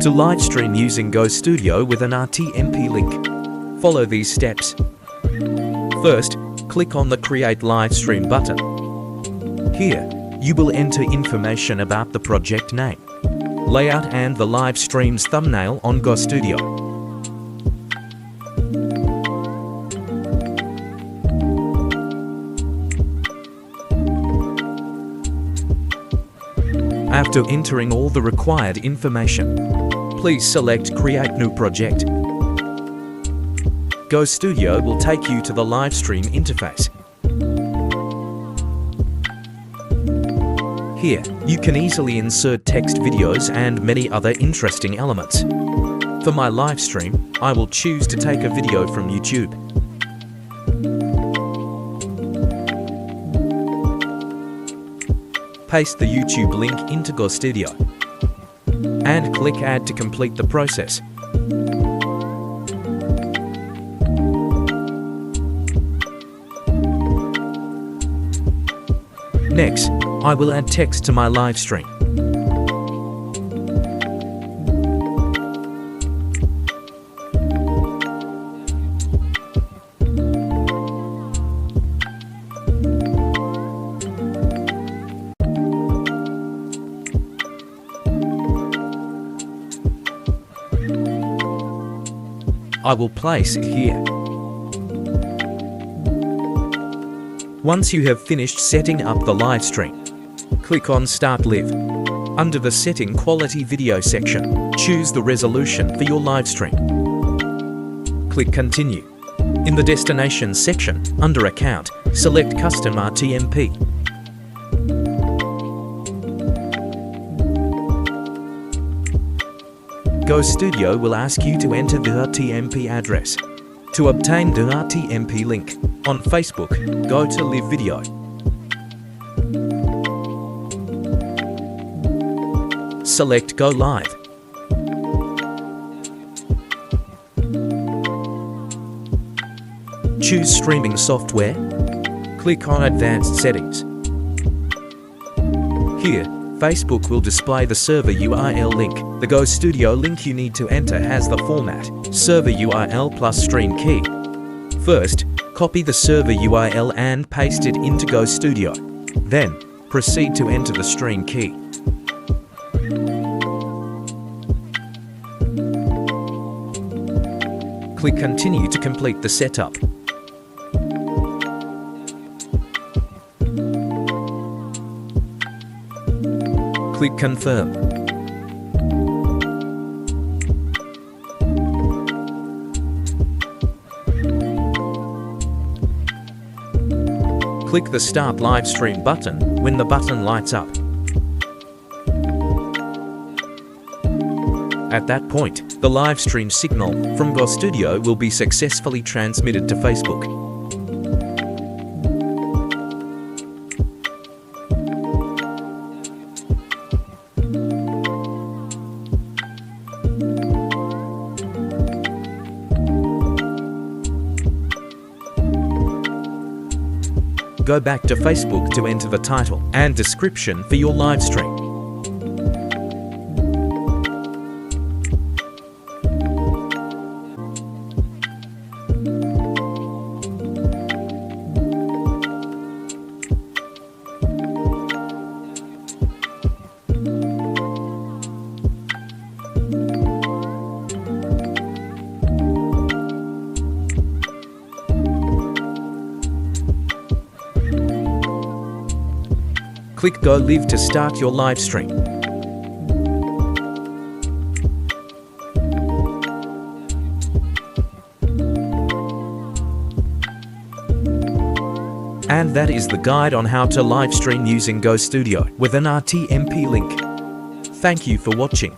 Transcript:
To live stream using GoStudio with an RTMP link, follow these steps. First, click on the Create Livestream button. Here, you will enter information about the project name, layout and the live stream's thumbnail on GoStudio. After entering all the required information, please select Create New Project. GoStudio will take you to the Livestream interface. Here, you can easily insert text videos and many other interesting elements. For my live stream, I will choose to take a video from YouTube. Paste the YouTube link into GoStudio and click Add to complete the process. Next, I will add text to my live stream. I will place it here. Once you have finished setting up the live stream, click on Start Live. Under the Setting Quality Video section, choose the resolution for your live stream. Click Continue. In the Destination section, under Account, select Custom RTMP. GoStudio will ask you to enter the RTMP address. To obtain the RTMP link on Facebook, go to Live Video. Select Go Live. Choose Streaming Software. Click on Advanced Settings. Here, Facebook will display the server URL link. The GoStudio link you need to enter has the format server URL plus stream key. First, copy the server URL and paste it into GoStudio. Then, proceed to enter the stream key. Click Continue to complete the setup. Click Confirm. Click the Start Livestream button when the button lights up. At that point, the live stream signal from GoStudio will be successfully transmitted to Facebook. Go back to Facebook to enter the title and description for your live stream. Click Go Live to start your live stream. And that is the guide on how to live stream using GoStudio with an RTMP link. Thank you for watching.